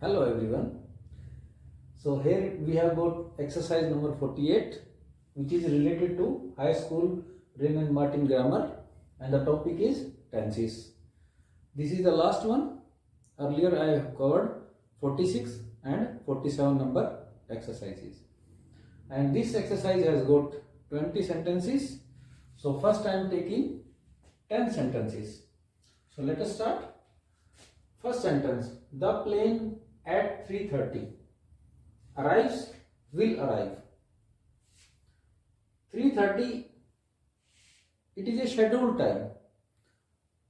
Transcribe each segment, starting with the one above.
Hello everyone. So here we have got exercise number 48, which is related to high school Raymond Martin grammar, and the topic is tenses. This is the last one. Earlier I have covered 46 and 47 number exercises, and this exercise has got 20 sentences. So first I am taking 10 sentences. So let us start. First sentence: the plane at 3:30 arrives, will arrive. 3:30 it is a scheduled time.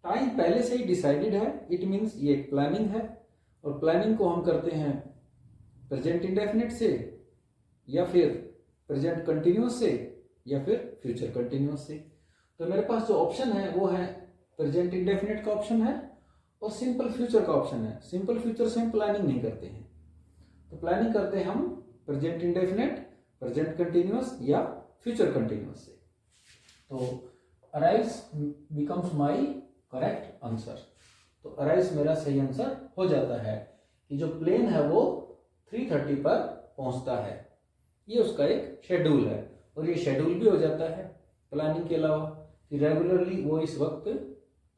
Time पहले से ही decided है. It means ये एक planning है, और planning को हम करते हैं प्रेजेंट इंडेफिनिट से, या फिर प्रेजेंट कंटिन्यूअस से, या फिर फ्यूचर कंटिन्यूअस से. तो मेरे पास जो ऑप्शन है वो है प्रेजेंट इंडेफिनिट का ऑप्शन है और सिंपल फ्यूचर का ऑप्शन है. सिंपल फ्यूचर से हम प्लानिंग नहीं करते हैं, तो प्लानिंग करते हैं हम प्रेजेंट इंडेफिनिट, प्रेजेंट कंटिन्यूअस या फ्यूचर कंटिन्यूअस से. तो arrives becomes my correct answer. तो अराइव्स मेरा सही आंसर हो जाता है कि जो प्लेन है वो 3:30 पर पहुंचता है. ये उसका एक शेड्यूल है, और ये शेड्यूल भी हो जाता है प्लानिंग के अलावा कि रेगुलरली वो इस वक्त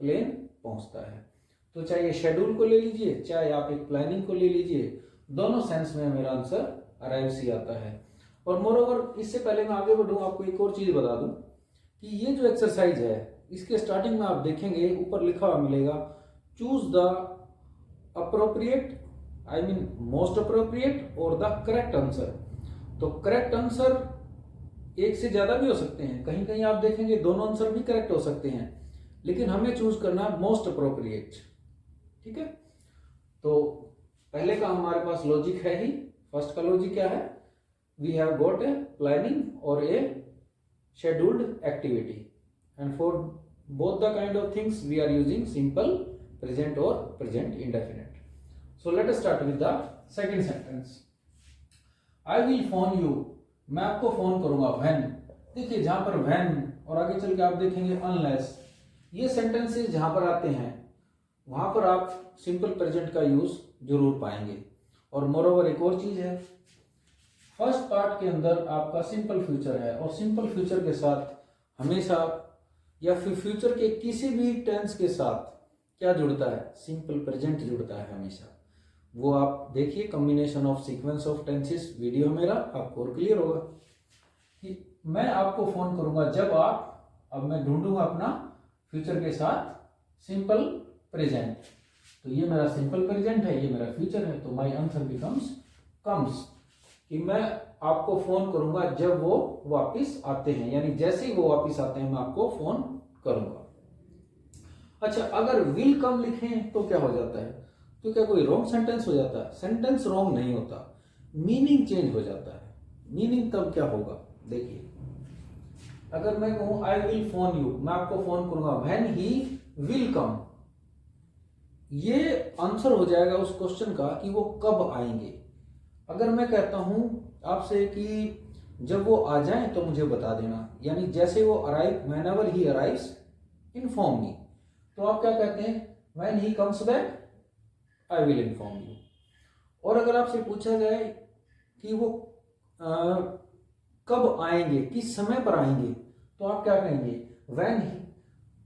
प्लेन पहुंचता है. तो चाहे ये शेड्यूल को ले लीजिए, चाहे आप एक प्लानिंग को ले लीजिए, दोनों सेंस में मेरा आंसर अराइव्स ही आता है. और मोरओवर इससे पहले मैं आगे बढ़ूं, आपको एक और चीज बता दूं कि ये जो एक्सरसाइज है इसके स्टार्टिंग में आप देखेंगे ऊपर लिखा हुआ मिलेगा choose the appropriate, I mean most appropriate और द करेक्ट आंसर. तो करेक्ट आंसर एक से ज्यादा भी हो सकते हैं, कहीं कहीं आप देखेंगे दोनों आंसर भी करेक्ट हो सकते हैं, लेकिन हमें चूज करना मोस्ट अप्रोप्रिएट. ठीक है, तो पहले का हमारे पास लॉजिक है ही. फर्स्ट का लॉजिक क्या है? We have got a planning और a scheduled activity, and for both the kind of things we are using simple present और present indefinite. So let us start with the second sentence. I will phone you, मैं आपको phone करूंगा. When, देखिए जहां पर when और आगे चल के आप देखेंगे अनलेस, ये सेंटेंसेस जहां पर आते हैं वहां पर आप सिंपल प्रेजेंट का यूज जरूर पाएंगे. और मोरओवर एक और चीज है, फर्स्ट पार्ट के अंदर आपका सिंपल फ्यूचर है, और सिंपल फ्यूचर के साथ हमेशा या फिर फ्यूचर के किसी भी टेंस के साथ क्या जुड़ता है? सिंपल प्रेजेंट जुड़ता है हमेशा. वो आप देखिए combination of sequence of tenses video मेरा, आपको और क्लियर होगा कि मैं आपको फोन करूंगा जब आप, अब मैं ढूंढूंगा अपना फ्यूचर के साथ सिंपल प्रेजेंट. तो ये मेरा सिंपल प्रेजेंट है, ये मेरा फ्यूचर है. तो माय आंसर बिकम्स कम्स, कि मैं आपको फोन करूंगा जब वो वापस आते हैं, यानी जैसे ही वो वापस आते हैं मैं आपको फोन करूंगा. अच्छा, अगर विल कम लिखें तो क्या हो जाता है? तो क्या कोई रॉन्ग सेंटेंस हो जाता है? सेंटेंस रॉन्ग नहीं होता, मीनिंग चेंज हो जाता है. मीनिंग तब क्या होगा? देखिए, अगर मैं कहूं आई विल फोन यू, मैं आपको फोन करूंगा व्हेन ही विल कम, ये आंसर हो जाएगा उस क्वेश्चन का कि वो कब आएंगे. अगर मैं कहता हूं आपसे कि जब वो आ जाएं तो मुझे बता देना, यानी जैसे वो arrive, whenever he arrives inform me, तो आप क्या कहते हैं? When he comes back I will inform you. और अगर आपसे पूछा जाए कि वो कब आएंगे, किस समय पर आएंगे, तो आप क्या कहेंगे? व्हेन ही,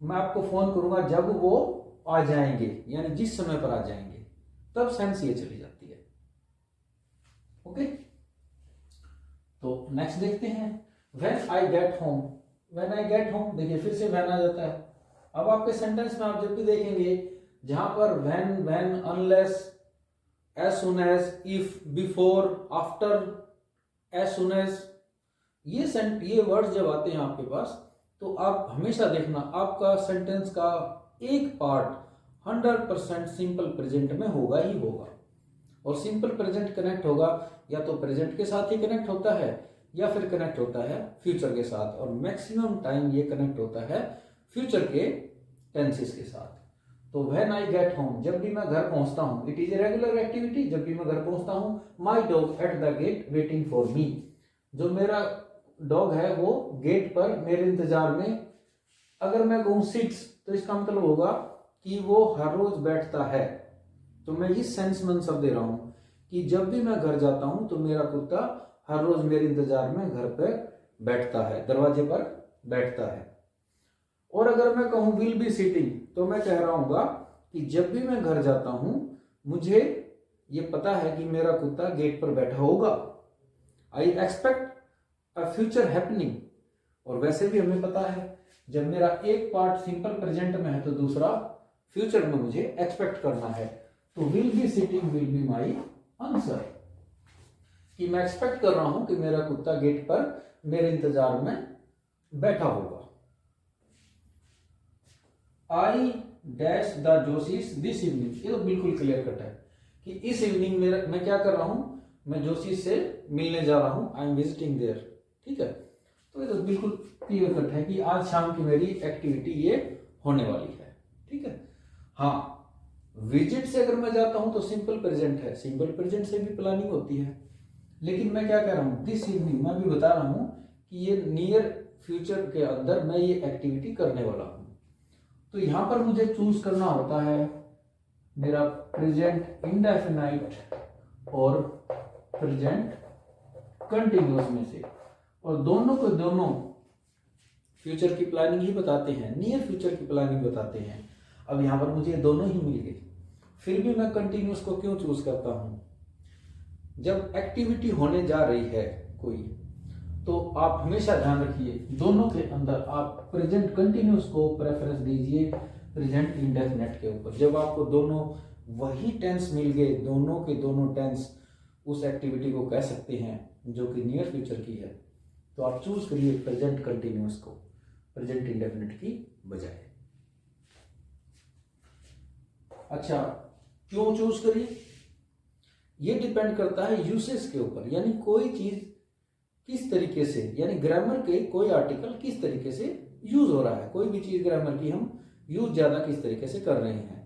मैं आपको फोन करूंगा जब वो आ जाएंगे, यानी जिस समय पर आ जाएंगे. तब सेंस ये चली जाती है. ओके, तो नेक्स्ट देखते हैं. When I get home, when I get home, देखिए फिर से व्हेन आ जाता है. अब आपके सेंटेंस में आप जब भी देखेंगे जहां पर when, unless, as soon as, if, before, after, as soon as, ये वर्ड्स जब आते हैं आपके पास, तो आप हमेशा देखना आपका सेंटेंस का एक पार्ट 100% सिंपल प्रेजेंट में होगा ही होगा. और सिंपल प्रेजेंट कनेक्ट होगा या तो प्रेजेंट के साथ ही कनेक्ट होता है, या फिर कनेक्ट होता है फ्यूचर के साथ, और मैक्सिमम टाइम ये कनेक्ट होता है फ्यूचर के टेंसेस के साथ. तो व्हेन आई गेट होम, जब भी मैं घर पहुंचता हूं, it is a regular activity. जब भी मैं घर पहुंचता हूं, my dog at the gate waiting for me, जो मेरा डॉग है वो गेट पर मेरे इंतजार में. अगर मैं कहूं सिट्स, तो इसका मतलब होगा कि वो हर रोज बैठता है. तो मैं इस सेंस में आंसर दे रहा हूं कि जब भी मैं घर जाता हूं तो मेरा कुत्ता हर रोज मेरे इंतजार में घर पे बैठता है, दरवाजे पर बैठता है। और अगर मैं कहूं विल बी सिटिंग, तो मैं कह रहा हूँ कि जब भी मैं घर जाता हूं मुझे ये पता है कि मेरा कुत्ता गेट पर बैठा होगा। I expect a future happening. और वैसे भी हमें पता है जब मेरा एक पार्ट सिंपल प्रेजेंट में है तो दूसरा फ्यूचर में मुझे एक्सपेक्ट करना है। तो will be sitting will be my answer, कि मैं एक्सपेक्ट कर रहा हूं कि मेरा कुत्ता गेट पर मेरे इंतजार में बैठा होगा। I dash the Joshi's this evening, ये तो बिल्कुल क्लियर कट है कि इस इवनिंग मैं क्या कर रहा हूं, मैं जोशी से मिलने जा रहा हूं, आई एम विजिटिंग देयर। ठीक है, तो ये तो बिल्कुल क्लियर कट है कि आज शाम की मेरी एक्टिविटी ये होने वाली है। ठीक है, हाँ विजिट से अगर मैं जाता हूं तो सिंपल प्रेजेंट है, सिंपल प्रेजेंट से भी प्लानिंग होती है। लेकिन मैं क्या कह रहा हूं, दिस इवनिंग, मैं भी बता रहा हूं कि ये नियर फ्यूचर के अंदर मैं ये एक्टिविटी करने वाला हूं। तो यहां पर मुझे चूज करना होता है मेरा प्रेजेंट इंडेफिनाइट और प्रेजेंट कंटिन्यूअस में से, और दोनों को दोनों फ्यूचर की प्लानिंग ही बताते हैं, नियर फ्यूचर की प्लानिंग बताते हैं। अब यहां पर मुझे दोनों ही मिल गए, फिर भी मैं कंटिन्यूअस को क्यों चूज करता हूं? जब एक्टिविटी होने जा रही है कोई, तो आप हमेशा ध्यान रखिए दोनों के अंदर आप प्रेजेंट कंटिन्यूअस को प्रेफरेंस दीजिए प्रेजेंट इंडेफिनिट के ऊपर। जब आपको दोनों वही टेंस मिल गए, दोनों के दोनों टेंस उस एक्टिविटी को कह सकते हैं जो कि नियर फ्यूचर की है, तो आप चूज करिए प्रेजेंट कंटिन्यूअस को प्रेजेंट इंडेफिनिट की बजाय। अच्छा, क्यों चूज करिए? ये डिपेंड करता है यूसेज के ऊपर, यानी कोई चीज किस तरीके से, यानी ग्रामर के कोई आर्टिकल किस तरीके से यूज हो रहा है, कोई भी चीज ग्रामर की हम यूज ज्यादा किस तरीके से कर रहे हैं।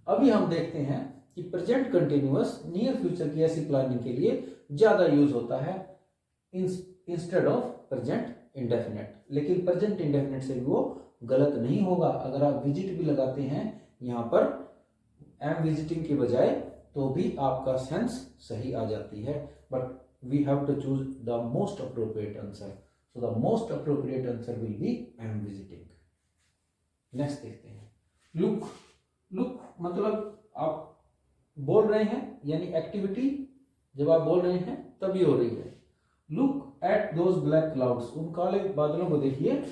अभी हम देखते हैं कि प्रेजेंट कंटिन्यूअस नियर फ्यूचर की ऐसी प्लानिंग के लिए ज्यादा यूज होता है इंस्टेड ऑफ प्रेजेंट इंडेफिनिट। लेकिन प्रेजेंट इंडेफिनिट से भी वो गलत नहीं होगा। अगर आप विजिट भी लगाते हैं यहाँ पर एम विजिटिंग की बजाय, तो भी आपका सेंस सही आ जाती है। But we have to choose the most appropriate answer, so the most appropriate answer will be am visiting. Next देखते हैं, लुक। लुक मतलब आप बोल रहे हैं, यानी एक्टिविटी जब आप बोल रहे हैं तभी हो रही है। Look at those black clouds, उन काले बादलों को देखिए।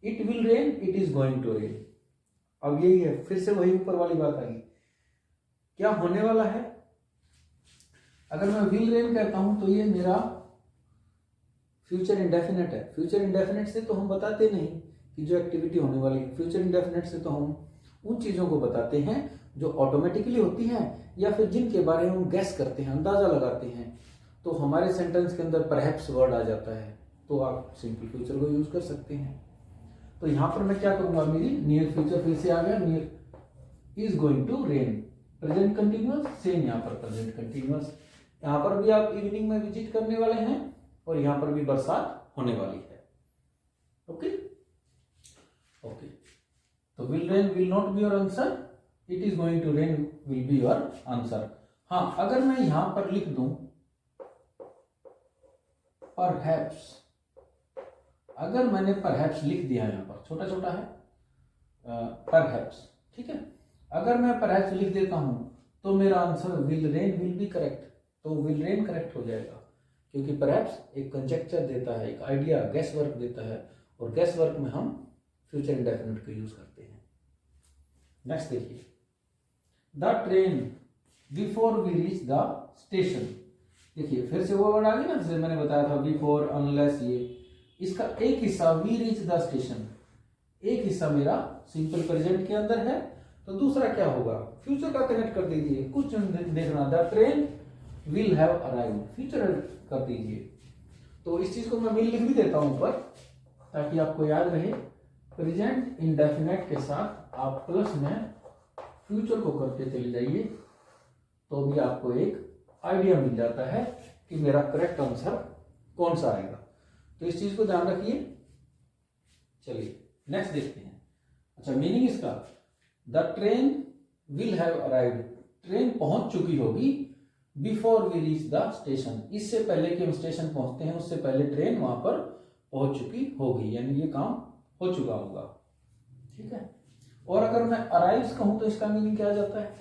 It will rain, it is going to rain. अब यही है, फिर से वही ऊपर वाली बात आई, क्या होने वाला है। अगर मैं विल रेन कहता हूं तो ये मेरा फ्यूचर इंडेफिनिट है। फ्यूचर इंडेफिनिट से तो हम बताते नहीं कि जो एक्टिविटी होने वाली है, फ्यूचर इंडेफिनिट से तो हम उन चीजों को बताते हैं जो ऑटोमेटिकली होती हैं या फिर जिनके बारे में हम गैस करते हैं, अंदाजा लगाते हैं। तो हमारे सेंटेंस के अंदर परहैप्स वर्ड आ जाता है, तो आप सिंपल फ्यूचर को यूज कर सकते हैं। तो यहां पर मैं क्या करूंगा, मेरी नियर फ्यूचर फिर से आ गया, near is going to rain, present continuous, same यहाँ पर प्रेजेंट कंटिन्यूअस। यहाँ पर भी आप इवनिंग में विजिट करने वाले हैं और यहाँ पर भी बरसात होने वाली है। ओके ओके, तो will rain will not be your answer, it is going to rain will be your answer. हाँ, अगर मैं यहां पर लिख दूं परहैप्स, अगर मैंने परहैप्स लिख दिया यहां पर, छोटा छोटा है परहैप्स, ठीक है, अगर मैं परहैप्स लिख देता हूं तो मेरा answer will rain will B correct, तो विल रेन करेक्ट हो जाएगा, क्योंकि परहैप्स एक कंजेक्चर देता है, एक आइडिया, गैस वर्क देता है, और गैस वर्क में हम फ्यूचर इंडेफिनिट को यूज करते हैं। नेक्स्ट देखिए, the train before we reach the station. देखिए फिर से वो वर्ड आ गया ना, जैसे मैंने बताया था बिफोर, अनलेस, ये इसका एक हिस्सा वी रीच द स्टेशन, एक हिस्सा मेरा सिंपल प्रेजेंट के अंदर है, तो दूसरा क्या होगा, फ्यूचर का कनेक्ट कर दीजिए, कुछ देखना, the train will have arrived, future कर दीजिए। तो इस चीज को मैं विल लिख भी देता हूं ऊपर, ताकि आपको याद रहे। प्रेजेंट इंडेफिनिट के साथ आप प्लस में फ्यूचर को करते चले जाइए, तो भी आपको एक आइडिया मिल जाता है कि मेरा करेक्ट आंसर कौन सा आएगा। तो इस चीज को ध्यान रखिए। चलिए नेक्स्ट देखते हैं। अच्छा, मीनिंग इसका, the train will have arrived, train पहुंच चुकी होगी before we reach the station, इससे पहले कि हम स्टेशन पहुंचते हैं उससे पहले ट्रेन वहां पर पहुंच चुकी होगी, यानी ये काम हो चुका होगा। ठीक है। और अगर मैं अराइव्स कहूं तो इसका मीनिंग क्या आ जाता है?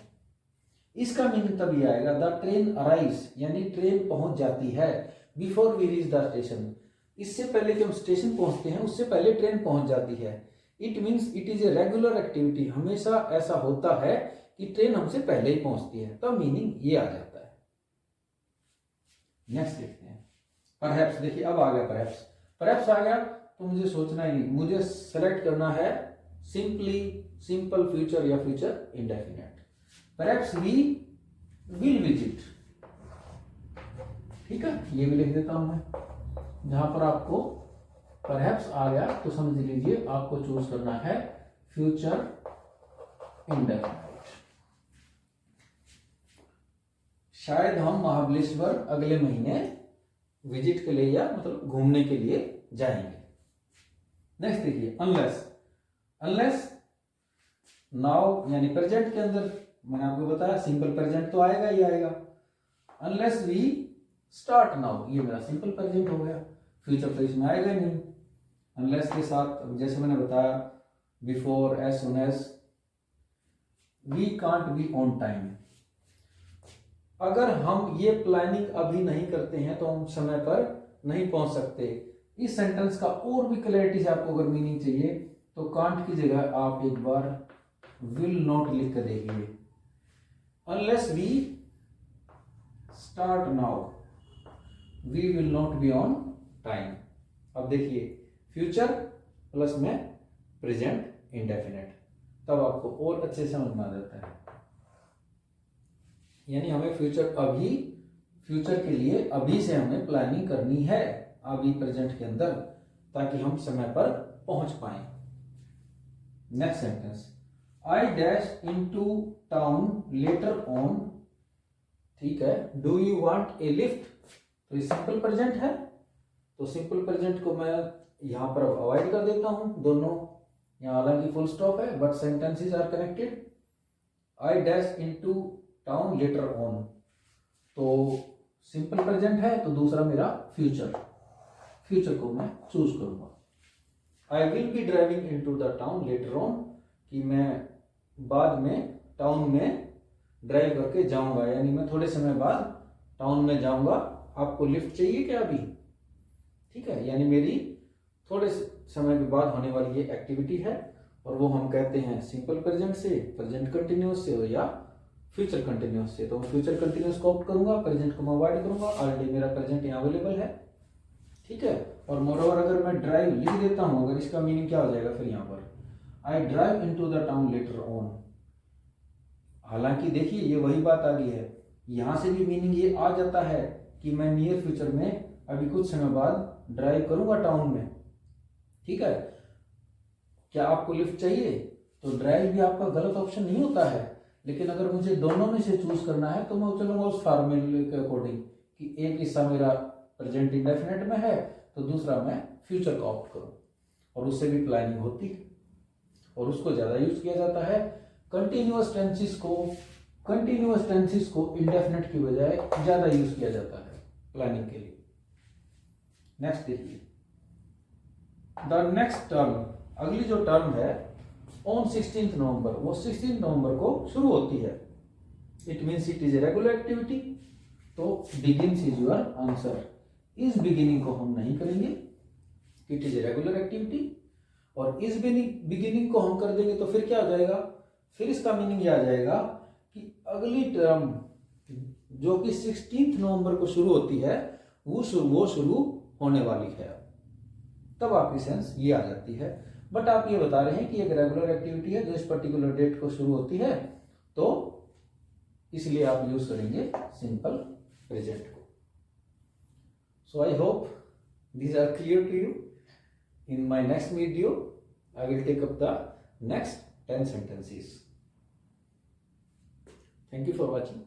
इसका मीनिंग तभी आएगा द ट्रेन अराइव्स, यानी ट्रेन पहुंच जाती है, before we reach the station, इससे पहले कि हम स्टेशन पहुंचते हैं उससे पहले ट्रेन पहुंच जाती है। It means it is a regular activity, हमेशा ऐसा होता है कि ट्रेन हमसे पहले ही पहुंचती है, तब मीनिंग ये आ जाता है। नेक्स्ट देखते हैं परहैप्स। देखिए अब आ गया परहैप्स। परहैप्स आ गया तो मुझे सोचना ही नहीं, मुझे सेलेक्ट करना है सिंपली सिंपल फ्यूचर या future indefinite. Perhaps we will visit, ठीक है, ये भी लिख देता हूं मैं। जहां पर आपको परहैप्स आ गया तो समझ लीजिए आपको चूज करना है फ्यूचर इंडेफिनेट। शायद हम महाबलेश्वर अगले महीने विजिट के लिए या मतलब घूमने के लिए जाएंगे। नेक्स्ट देखिए अनलेस। अनलेस नाउ यानी प्रेजेंट के अंदर मैंने आपको बताया सिंपल प्रेजेंट तो आएगा ही आएगा। अनलेस वी स्टार्ट नाउ, ये मेरा सिंपल प्रेजेंट हो गया, फ्यूचर तो इसमें आएगा ही नहीं। अनलेस के साथ जैसे मैंने बताया before, as soon as, we can't be on time. अगर हम ये प्लानिंग अभी नहीं करते हैं तो हम समय पर नहीं पहुंच सकते। इस सेंटेंस का और भी क्लैरिटी से आपको अगर मीनिंग चाहिए तो कांट की जगह आप एक बार विल नॉट लिख कर देखिए। Unless we start now we will not be on time. अब देखिए फ्यूचर प्लस में प्रेजेंट इंडेफिनेट, तब आपको और अच्छे से समझ में आ जाता है। यानी हमें फ्यूचर अभी, फ्यूचर के लिए अभी से हमें प्लानिंग करनी है अभी प्रेजेंट के अंदर, ताकि हम समय पर पहुंच पाए। Next sentence, I dash into town later on, ठीक है, do you want a lift, तो ये सिंपल प्रेजेंट है तो सिंपल प्रेजेंट को मैं यहां पर अवॉइड कर देता हूं दोनों, यहां हालांकि फुल स्टॉप है but sentences are connected. I dash into town later on, तो सिंपल प्रेजेंट है तो दूसरा मेरा फ्यूचर, फ्यूचर को मैं चूज करूंगा। I will be driving into the town later on, कि मैं बाद में टाउन में ड्राइव करके जाऊंगा, यानी मैं थोड़े समय बाद टाउन में जाऊंगा। आपको लिफ्ट चाहिए क्या अभी? ठीक है, यानी मेरी थोड़े समय के बाद होने वाली ये एक्टिविटी है और वो हम कहते हैं सिंपल प्रेजेंट से, प्रेजेंट कंटिन्यूअस से या फ्यूचर कंटिन्यूअस से। तो फ्यूचर कंटिन्यूअस को ऑप्ट करूंगा, प्रेजेंट को मैं अवॉइड करूंगा, ऑलरेडी मेरा प्रेजेंट यहाँ अवेलेबल है। ठीक है, और मोरओवर अगर मैं ड्राइव लिख देता हूं, अगर इसका मीनिंग क्या हो जाएगा फिर यहाँ पर, I drive into the town later on. हालांकि देखिए ये वही बात आ गई है, यहां से भी मीनिंग ये आ जाता है कि मैं नियर फ्यूचर में अभी कुछ समय बाद ड्राइव करूंगा टाउन में। ठीक है, क्या आपको लिफ्ट चाहिए? तो ड्राइव भी आपका गलत ऑप्शन नहीं होता है, लेकिन अगर मुझे दोनों में से चूज करना है तो मैं चलूंगा उस फॉर्मूले के अकॉर्डिंग कि एक हिस्सा मेरा प्रेजेंट इंडेफिनेट में है तो दूसरा मैं फ्यूचर का ऑप्ट करूं, और उससे भी प्लानिंग होती है और उसको ज्यादा यूज किया जाता है। कंटिन्यूअस टेंसेस को इंडेफिनेट की बजाय ज्यादा यूज किया जाता है प्लानिंग के लिए। नेक्स्ट देखिए, द नेक्स्ट टर्म, अगली जो टर्म है ऑन 16 नवंबर, वो 16 नवंबर को शुरू होती है। It means it is a regular activity, तो बिगिन्स इज योर आंसर। इस बिगिनिंग को हम नहीं करेंगे, it is a regular activity, और इस बिगिनिंग को हम कर देंगे तो फिर क्या हो जाएगा, फिर इसका मीनिंग यह आ जाएगा कि अगली टर्म जो कि 16 नवंबर को शुरू होती है वो शुरू होने वाली है, तब आपकी सेंस ये आ जाती है। बट आप ये बता रहे हैं कि एक रेगुलर एक्टिविटी है जो इस पर्टिकुलर डेट को शुरू होती है, तो इसलिए आप यूज करेंगे सिंपल प्रेजेंट को। So I hope these are clear to you. In my next video I will take up the next 10 sentences. Thank you for watching.